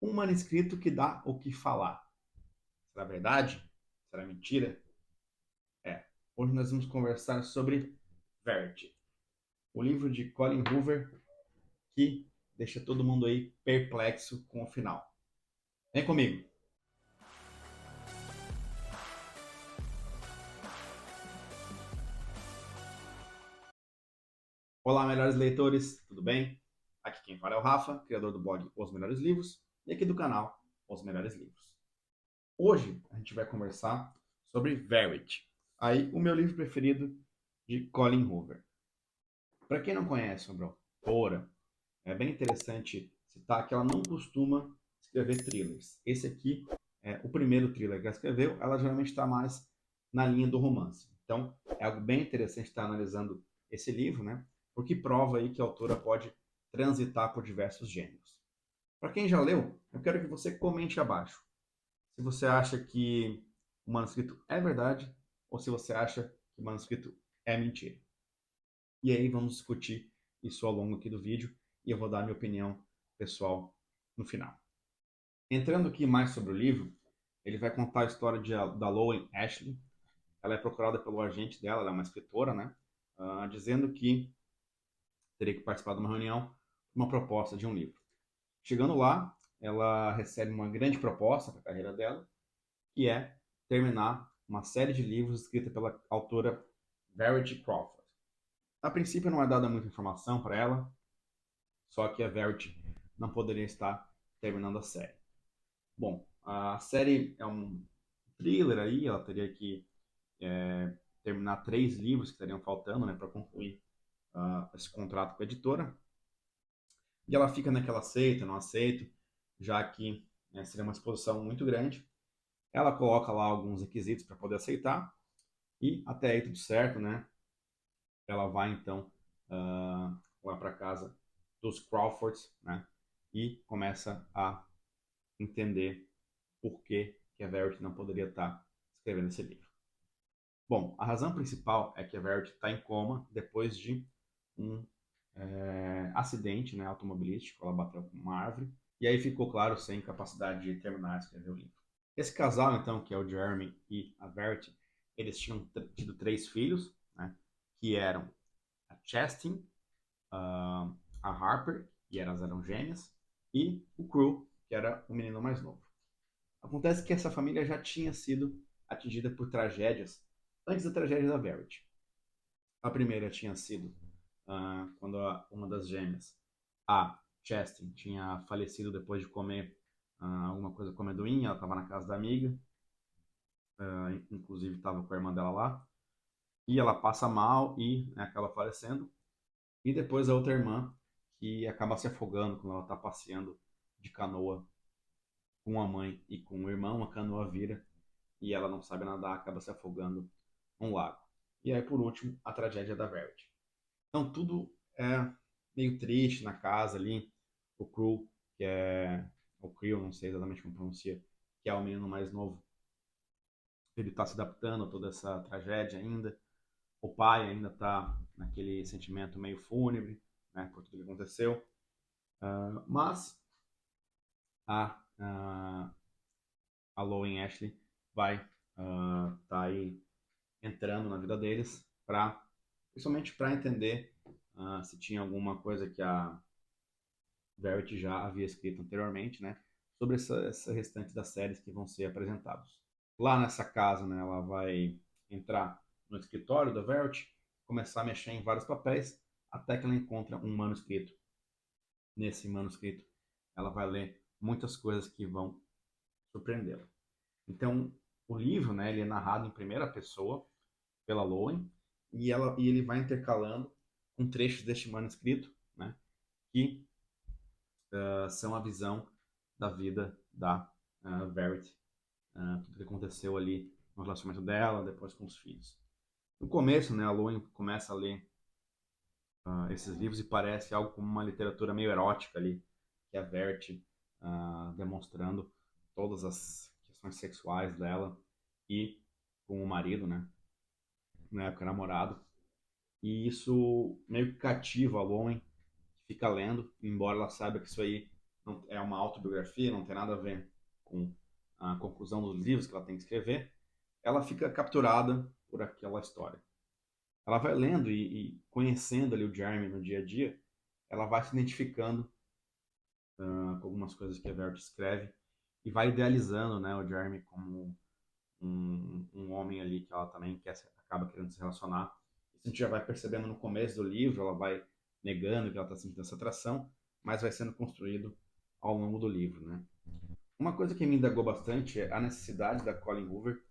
Um manuscrito que dá o que falar. Será verdade? Será mentira? É. Hoje nós vamos conversar sobre Verity, o livro de Colin Hoover que deixa todo mundo aí perplexo com o final. Vem comigo. Olá, melhores leitores, tudo bem? Aqui quem fala é o Rafa, criador do blog Os Melhores Livros e aqui do canal Os Melhores Livros. Hoje a gente vai conversar sobre Verity, aí o meu livro preferido de Colin Hoover. Para quem não conhece sobre a autora, é bem interessante citar que ela não costuma escrever thrillers. Esse aqui é o primeiro thriller que ela escreveu, ela geralmente está mais na linha do romance. Então, é algo bem interessante estar analisando esse livro, né? Porque prova aí que a autora pode transitar por diversos gêneros. Para quem já leu, eu quero que você comente abaixo se você acha que o manuscrito é verdade ou se você acha que o manuscrito é mentira. E aí vamos discutir isso ao longo aqui do vídeo e eu vou dar a minha opinião pessoal no final. Entrando aqui mais sobre o livro, ele vai contar a história da Lowen Ashley. Ela é procurada pelo agente dela, ela é uma escritora, né? Dizendo que teria que participar de uma reunião, uma proposta de um livro. Chegando lá, ela recebe uma grande proposta para a carreira dela, que é terminar uma série de livros escrita pela autora Verity Crawford. A princípio não é dada muita informação para ela, só que a Verity não poderia estar terminando a série. Bom, a série é um thriller aí, ela teria que terminar 3 livros que estariam faltando, né, para concluir esse contrato com a editora. E ela fica naquela aceita, não aceito, já que seria uma exposição muito grande. Ela coloca lá alguns requisitos para poder aceitar e até aí tudo certo, né? Ela vai então lá para casa dos Crawfords, né? E começa a entender por que a Verity não poderia estar escrevendo esse livro. Bom, a razão principal é que a Verity está em coma depois de um acidente, né, automobilístico. Ela bateu com uma árvore e aí ficou claro sem capacidade de terminar de escrever o livro. Esse casal, então, que é o Jeremy e a Verity, eles tinham tido 3 filhos, né, que eram a Chastin, a Harper, e elas eram gêmeas, e o Crew, que era o menino mais novo. Acontece que essa família já tinha sido atingida por tragédias antes da tragédia da Verity. A primeira tinha sido quando uma das gêmeas, a Chastin, tinha falecido depois de comer alguma coisa com amendoim. Ela estava na casa da amiga, inclusive estava com a irmã dela lá, e ela passa mal e acaba falecendo. E depois a outra irmã, que acaba se afogando quando ela está passeando de canoa com a mãe e com o irmão. A canoa vira e ela não sabe nadar, acaba se afogando num lago. E aí, por último, a tragédia da Verity. Então, tudo é meio triste na casa ali. O Crew, que é o Creel, não sei exatamente como pronuncia, que é o menino mais novo, ele está se adaptando a toda essa tragédia ainda. O pai ainda está naquele sentimento meio fúnebre, né, por tudo que aconteceu. Mas a Lowen Ashley vai tá aí entrando na vida deles, principalmente para entender se tinha alguma coisa que a Verity já havia escrito anteriormente, né, sobre essa restante das séries que vão ser apresentados. Lá nessa casa, né, ela vai entrar no escritório da Verity, começar a mexer em vários papéis, até que ela encontra um manuscrito. Nesse manuscrito, ela vai ler muitas coisas que vão surpreendê-la. Então, o livro, né, ele é narrado em primeira pessoa pela Lowen e ele vai intercalando com trechos deste manuscrito, né, que são a visão da vida da Verity, tudo que aconteceu ali no relacionamento dela, depois com os filhos. No começo, né, a Lowen começa a ler esses livros e parece algo como uma literatura meio erótica ali, que a Verity demonstrando todas as questões sexuais dela e com o marido, né, na época namorado. E isso meio que cativa a Lowen, que fica lendo, embora ela saiba que isso aí não, é uma autobiografia, não tem nada a ver com a conclusão dos livros que ela tem que escrever, ela fica capturada por aquela história. Ela vai lendo e conhecendo ali o Jeremy no dia a dia, ela vai se identificando com algumas coisas que a Verity escreve e vai idealizando, né, o Jeremy como um homem ali que ela também acaba querendo se relacionar. Isso a gente já vai percebendo no começo do livro, ela vai negando que ela está sentindo essa atração, mas vai sendo construído ao longo do livro, né? Uma coisa que me indagou bastante é a necessidade da Colleen Hoover,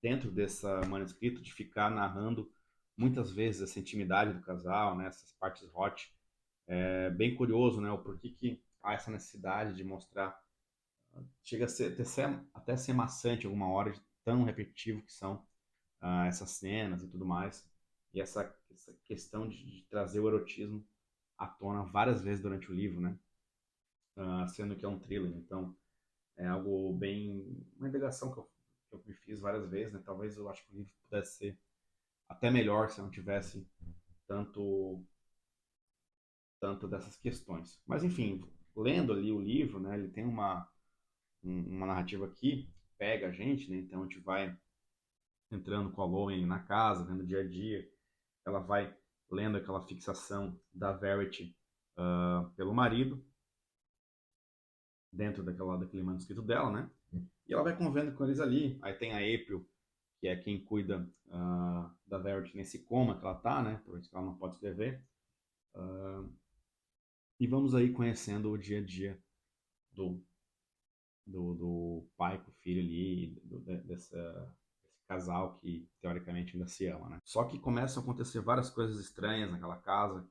dentro desse manuscrito, de ficar narrando muitas vezes essa intimidade do casal, né, essas partes hot. É bem curioso, né, o porquê que há essa necessidade de mostrar. Chega a até ser maçante alguma hora, de tão repetitivo que são essas cenas e tudo mais. E essa questão de trazer o erotismo à tona várias vezes durante o livro, né? Sendo que é um thriller. Então, é algo bem... Uma indagação que eu me fiz várias vezes, né? Talvez eu acho que o livro pudesse ser até melhor se não tivesse tanto, tanto dessas questões. Mas, enfim, lendo ali o livro, né? Ele tem uma narrativa que pega a gente, né? Então, a gente vai entrando com a Lowen na casa, vendo o dia a dia. Ela vai lendo aquela fixação da Verity pelo marido, dentro daquele manuscrito dela, né? E ela vai convivendo com eles ali. Aí tem a April, que é quem cuida da Verity nesse coma que ela tá, né? Por isso que ela não pode escrever. E vamos aí conhecendo o dia a dia do, do pai com o filho ali, desse casal que teoricamente ainda se ama, né? Só que começam a acontecer várias coisas estranhas naquela casa.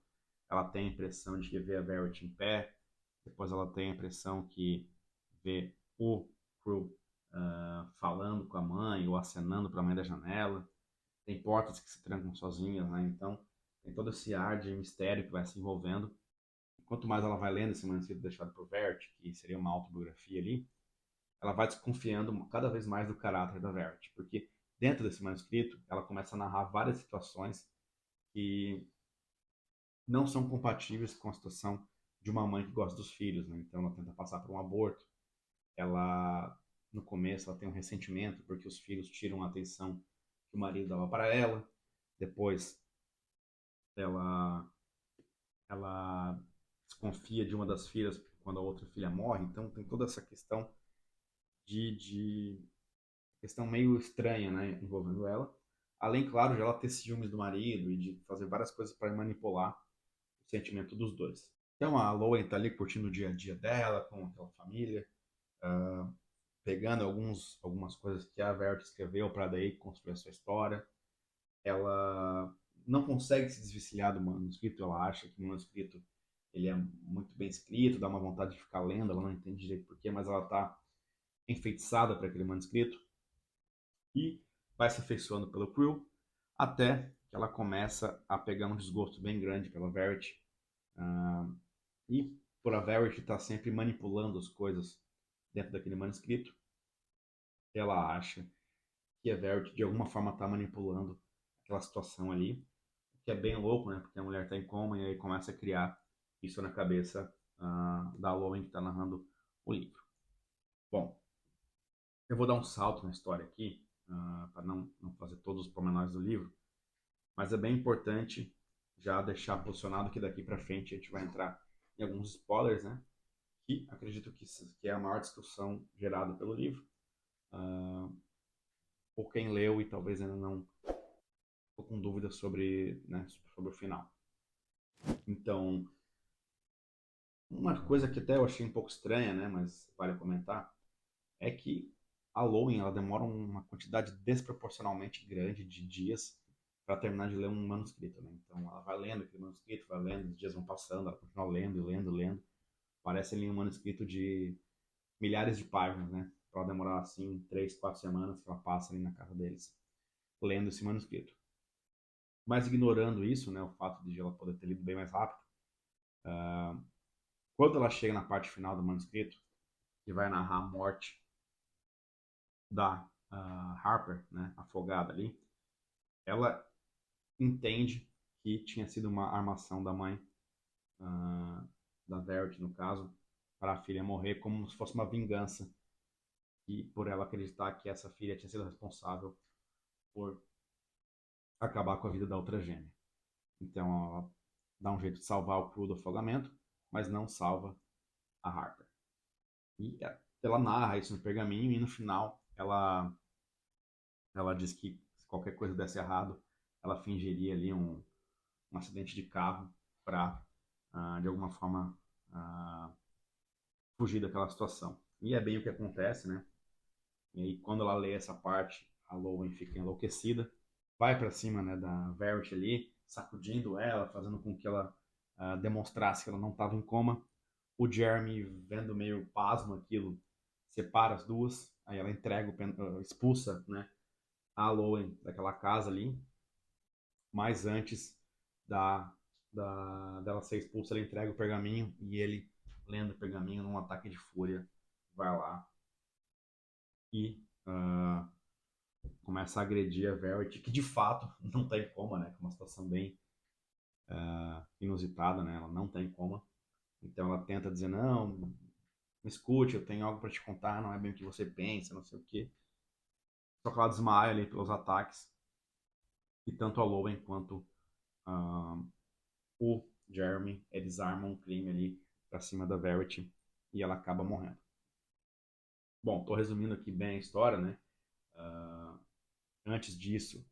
Ela tem a impressão de que vê a Verity em pé, depois ela tem a impressão que vê o Crew falando com a mãe ou acenando para a mãe da janela. Tem portas que se trancam sozinhas, né? Então tem todo esse ar de mistério que vai se envolvendo. Quanto mais ela vai lendo esse manuscrito deixado por Verity, que seria uma autobiografia ali, ela vai desconfiando cada vez mais do caráter da Verity, porque dentro desse manuscrito ela começa a narrar várias situações que não são compatíveis com a situação de uma mãe que gosta dos filhos, né? Então ela tenta passar por um aborto, ela no começo ela tem um ressentimento porque os filhos tiram a atenção que o marido dava para ela, depois ela ela desconfia de uma das filhas quando a outra filha morre, então tem toda essa questão de questão meio estranha, né, envolvendo ela. Além, claro, de ela ter ciúmes do marido e de fazer várias coisas para manipular o sentimento dos dois. Então a Lowen tá ali curtindo o dia a dia dela, com aquela família, pegando algumas coisas que a Verity escreveu para daí construir a sua história. Ela não consegue se desvencilhar do manuscrito, ela acha que o manuscrito ele é muito bem escrito, dá uma vontade de ficar lendo, ela não entende direito porquê, mas ela está enfeitiçada para aquele manuscrito e vai se afeiçoando pelo Quill, até que ela começa a pegar um desgosto bem grande pela Verity. Uh, e por a Verity estar sempre manipulando as coisas dentro daquele manuscrito, ela acha que a Verity de alguma forma está manipulando aquela situação ali, o que é bem louco, né? Porque a mulher está em coma e aí começa a criar isso na cabeça da Lowen que está narrando o livro. Bom, eu vou dar um salto na história aqui, para não fazer todos os pormenores do livro, mas é bem importante já deixar posicionado que daqui para frente a gente vai entrar em alguns spoilers, né? Que acredito que é a maior discussão gerada pelo livro, por quem leu e talvez ainda não ficou com dúvida sobre, né, sobre o final. Então, uma coisa que até eu achei um pouco estranha, né, mas vale comentar, é que a Lowen ela demora uma quantidade desproporcionalmente grande de dias para terminar de ler um manuscrito, né? Então ela vai lendo aquele manuscrito, vai lendo, os dias vão passando, ela continua lendo, lendo, lendo. Parece ali um manuscrito de milhares de páginas, né? Para demorar assim 3, 4 semanas que ela passa ali na casa deles lendo esse manuscrito. Mas ignorando isso, né, o fato de ela poder ter lido bem mais rápido, quando ela chega na parte final do manuscrito, que vai narrar a morte da Harper, né, afogada ali, ela entende que tinha sido uma armação da mãe, da Verity no caso, para a filha morrer como se fosse uma vingança e por ela acreditar que essa filha tinha sido responsável por acabar com a vida da outra gêmea. Então ela dá um jeito de salvar o Crew do afogamento, mas não salva a Harper. E ela narra isso no pergaminho e no final ela diz que se qualquer coisa desse errado, ela fingiria ali um acidente de carro para, de alguma forma, fugir daquela situação. E é bem o que acontece, né? E aí, quando ela lê essa parte, a Lowen fica enlouquecida, vai para cima, né, da Verity ali, sacudindo ela, fazendo com que ela demonstrasse que ela não estava em coma. O Jeremy, vendo meio pasmo aquilo, separa as duas, aí ela entrega, expulsa, né, a Lowen daquela casa ali, mas antes dela ser expulsa, ela entrega o pergaminho e ele, lendo o pergaminho num ataque de fúria, vai lá e começa a agredir a Verity, que de fato não tá em coma, né? É uma situação bem inusitada, né? Ela não tá em coma. Então ela tenta dizer, não, me escute, eu tenho algo para te contar, não é bem o que você pensa, não sei o quê. Só que ela desmaia ali pelos ataques. E tanto a Lowen quanto o Jeremy, eles armam um crime ali pra cima da Verity e ela acaba morrendo. Bom, tô resumindo aqui bem a história, né? Antes disso,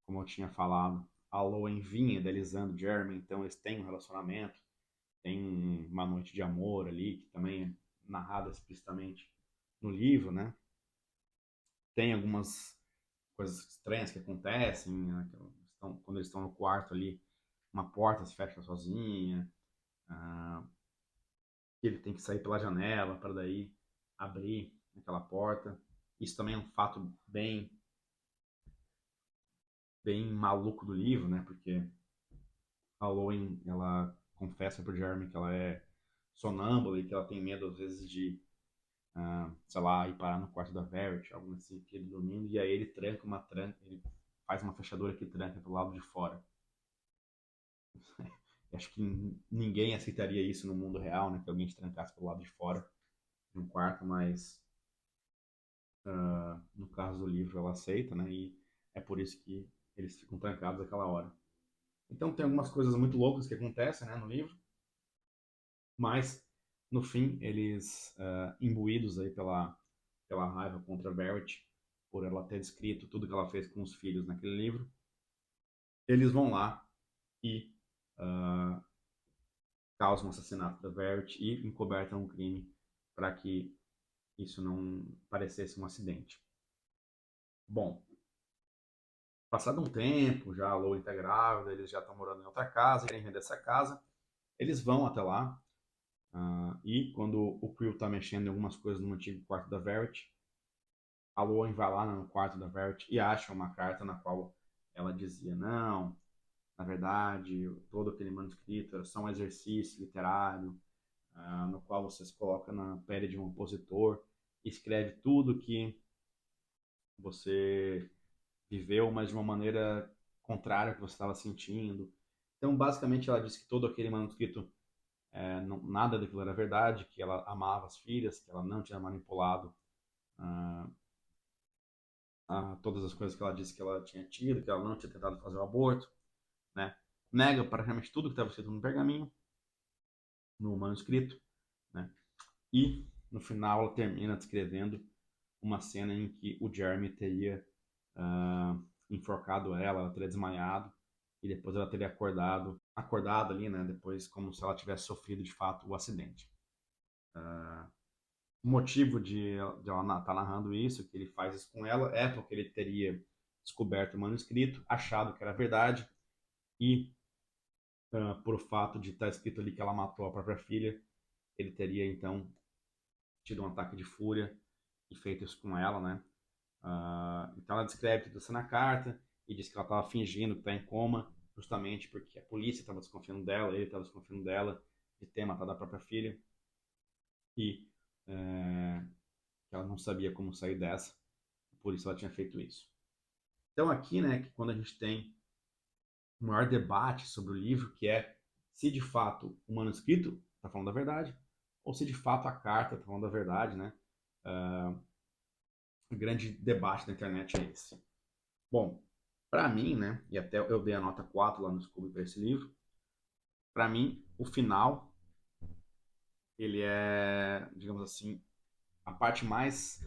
como eu tinha falado, a Lowen vinha idealizando o Jeremy, então eles têm um relacionamento, tem uma noite de amor ali, que também é narrada explicitamente no livro, né? Tem algumas coisas estranhas que acontecem, né? Quando eles estão no quarto ali, uma porta se fecha sozinha, ele tem que sair pela janela para daí abrir aquela porta. Isso também é um fato bem maluco do livro, né? Porque a Lowen, ela confessa pro Jeremy que ela é sonâmbula e que ela tem medo às vezes de, sei lá, ir parar no quarto da Verity, algo assim, que ele dormindo, e aí ele ele faz uma fechadura que tranca pro lado de fora. Acho que ninguém aceitaria isso no mundo real, né? Que alguém te trancasse pelo lado de fora de um quarto, mas no caso do livro ela aceita, né? E é por isso que eles ficam trancados aquela hora. Então tem algumas coisas muito loucas que acontecem, né, no livro, mas no fim eles, imbuídos aí pela raiva contra a Verity, por ela ter descrito tudo que ela fez com os filhos naquele livro, eles vão lá e uh, causam o assassinato da Verity e encobertam o crime para que isso não parecesse um acidente. Bom, passado um tempo, já a Lou está grávida, eles já estão morando em outra casa, querem vender essa casa, eles vão até lá, e quando o Quill está mexendo em algumas coisas no antigo quarto da Verity, a Lou vai lá no quarto da Verity e acha uma carta na qual ela dizia, não, na verdade, todo aquele manuscrito era só um exercício literário, no qual você se coloca na pele de um opositor, escreve tudo que você viveu, mas de uma maneira contrária ao que você estava sentindo. Então, basicamente, ela disse que todo aquele manuscrito, nada daquilo era verdade, que ela amava as filhas, que ela não tinha manipulado ah, todas as coisas que ela disse que ela tinha tido, que ela não tinha tentado fazer o aborto, né? Nega praticamente tudo que estava escrito no pergaminho, no manuscrito, né? E no final ela termina descrevendo uma cena em que o Jeremy teria enforcado ela teria desmaiado e depois ela teria acordado ali, né? Depois como se ela tivesse sofrido de fato o acidente. O motivo de ela estar narrando isso, que ele faz isso com ela, é porque ele teria descoberto o manuscrito, achado que era verdade e por fato de estar escrito ali que ela matou a própria filha, ele teria então tido um ataque de fúria e feito isso com ela, né? Então ela descreve tudo isso na carta e diz que ela estava fingindo que está em coma, justamente porque a polícia estava desconfiando dela, ele estava desconfiando dela de ter matado a própria filha e que ela não sabia como sair dessa, por isso ela tinha feito isso. Então aqui, né, que quando a gente tem o maior debate sobre o livro, que é se de fato o manuscrito está falando a verdade ou se de fato a carta está falando a verdade, né? O grande debate da internet é esse. Bom, para mim, né, e até eu dei a nota 4 lá no Scooby para esse livro, para mim, o final, ele é, digamos assim, a parte mais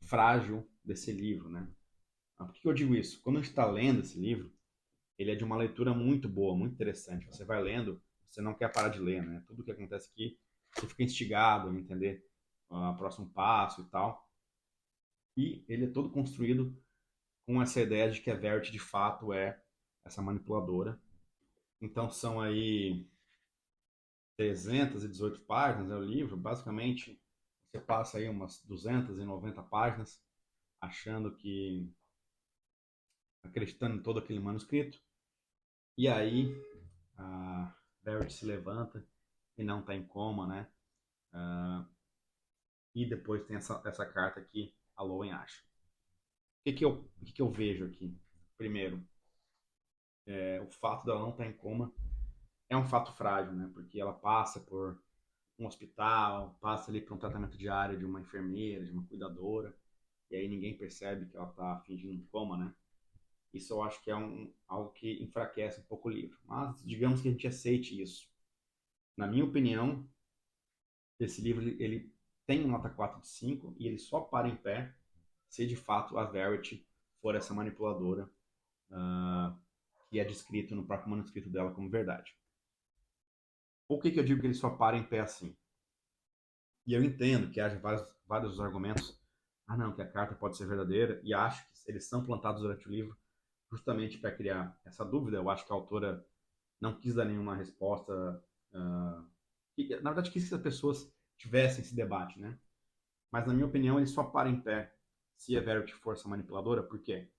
frágil desse livro, né? Por que eu digo isso? Quando a gente está lendo esse livro, ele é de uma leitura muito boa, muito interessante. Você vai lendo, você não quer parar de ler, né? Tudo que acontece aqui, você fica instigado a entender o próximo passo e tal. E ele é todo construído com essa ideia de que a Verity de fato é essa manipuladora. Então são aí 318 páginas, é o livro. Basicamente, você passa aí umas 290 páginas achando que, acreditando em todo aquele manuscrito. E aí, a Verity se levanta e não está em coma, né? E depois tem essa carta que a Lowen acha. O que eu vejo aqui? Primeiro, o fato dela não estar em coma é um fato frágil, né? Porque ela passa por um hospital, passa ali por um tratamento diário de uma enfermeira, de uma cuidadora, e aí ninguém percebe que ela está fingindo um coma, né? Isso eu acho que é algo que enfraquece um pouco o livro. Mas digamos que a gente aceite isso. Na minha opinião, esse livro ele tem nota 4 de 5 e ele só para em pé se de fato a Verity for essa manipuladora uh, que é descrito no próprio manuscrito dela como verdade. Por que eu digo que ele só para em pé assim? E eu entendo que haja vários argumentos. Ah, não, que a carta pode ser verdadeira, e acho que eles são plantados durante o livro justamente para criar essa dúvida. Eu acho que a autora não quis dar nenhuma resposta. Na verdade, quis que as pessoas tivessem esse debate, né? Mas, na minha opinião, ele só para em pé se a Verity for essa manipuladora, por quê?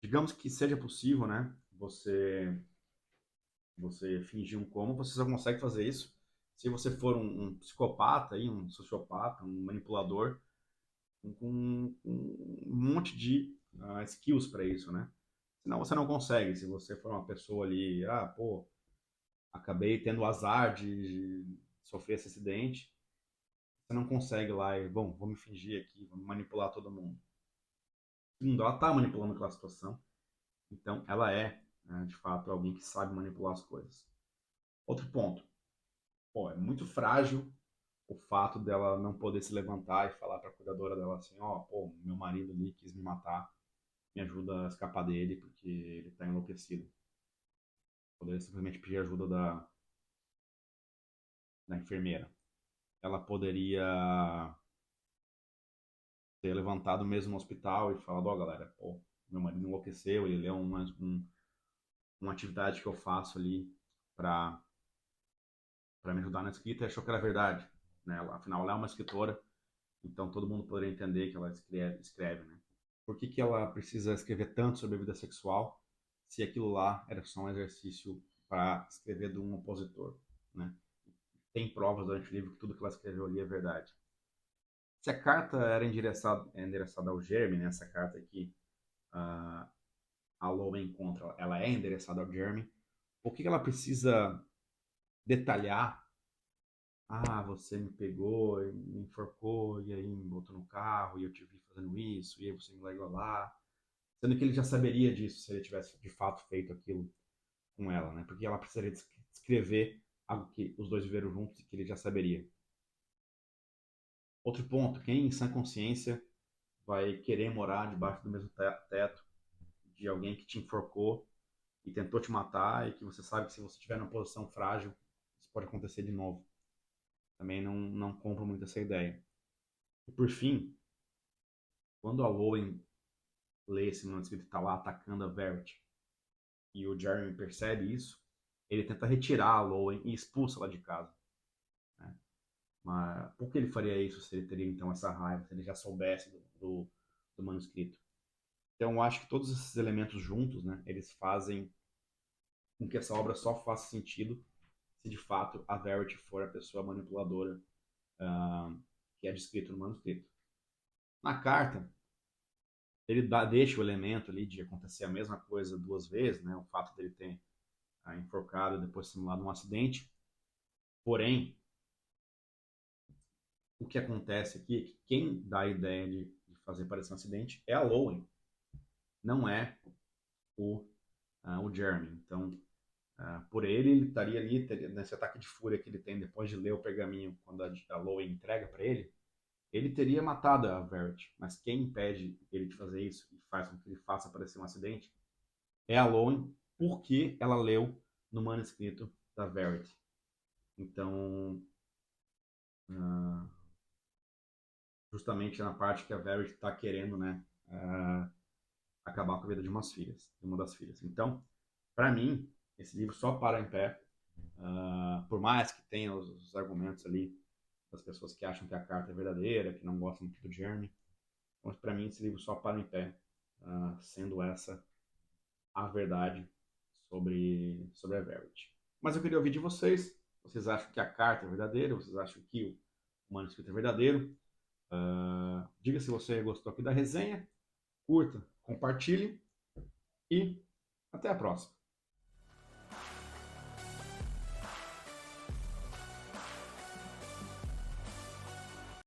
Digamos que seja possível, né? Você fingir um coma, você só consegue fazer isso se você for um psicopata, aí, um sociopata, um manipulador, com um monte de skills para isso, né? Senão você não consegue. Se você for uma pessoa ali, pô, acabei tendo o azar de sofrer esse acidente, você não consegue lá e, bom, vou me fingir aqui, vou manipular todo mundo. Segundo, ela está manipulando aquela situação, então ela é, né, de fato, alguém que sabe manipular as coisas. Outro ponto, pô, é muito frágil o fato dela não poder se levantar e falar para a cuidadora dela assim, pô, meu marido ali quis me matar, me ajuda a escapar dele porque ele está enlouquecido. Poderia simplesmente pedir ajuda da enfermeira. Ela poderia ter levantado mesmo no hospital e falado, galera, pô, meu marido enlouqueceu, ele leu uma atividade que eu faço ali para me ajudar na escrita e achou que era verdade. Né? Afinal, ela é uma escritora, então todo mundo poderia entender que ela escreve, né? Por que ela precisa escrever tanto sobre a vida sexual se aquilo lá era só um exercício para escrever de um opositor, né? Tem provas durante o livro que tudo que ela escreveu ali é verdade. Se a carta era endereçada ao Jeremy, né, essa carta aqui, a Lowen encontra, ela é endereçada ao Jeremy, por que ela precisa detalhar? Você me pegou, me enforcou, e aí me botou no carro, e eu te vi fazendo isso, e aí você me largou lá. Sendo que ele já saberia disso se ele tivesse de fato feito aquilo com ela, né? Porque ela precisaria descrever algo que os dois viveram juntos e que ele já saberia. Outro ponto, quem em sã consciência vai querer morar debaixo do mesmo teto de alguém que te enforcou e tentou te matar e que você sabe que se você estiver numa posição frágil, isso pode acontecer de novo. Também não compro muito essa ideia. E por fim, quando a Owen lê esse manuscrito e está lá atacando a Verity e o Jeremy percebe isso, ele tenta retirar a Owen e expulsa ela de casa. Né? Mas por que ele faria isso se ele teria então essa raiva, se ele já soubesse do manuscrito? Então eu acho que todos esses elementos juntos, né, eles fazem com que essa obra só faça sentido se de fato a Verity for a pessoa manipuladora que é descrito no manuscrito. Na carta, ele deixa o elemento ali de acontecer a mesma coisa duas vezes, né, o fato dele ter enforcado e depois simulado um acidente. Porém, o que acontece aqui é que quem dá a ideia de fazer parecer um acidente é a Lowen, não é o Jeremy. Então, por ele estaria ali, nesse ataque de fúria que ele tem depois de ler o pergaminho, quando a Lowen entrega para ele teria matado a Verity. Mas quem impede ele de fazer isso e faz com que ele faça parecer um acidente é a Lowen, porque ela leu no manuscrito da Verity. Então, uh, justamente na parte que a Verity está querendo, né, acabar com a vida de uma das filhas. Então, para mim, esse livro só para em pé, por mais que tenha os argumentos ali das pessoas que acham que a carta é verdadeira, que não gostam muito do Jeremy, mas para mim esse livro só para em pé, sendo essa a verdade sobre a Verity. Mas eu queria ouvir de vocês. Vocês acham que a carta é verdadeira? Vocês acham que o manuscrito é verdadeiro? Diga se você gostou aqui da resenha, curta, compartilhe e até a próxima.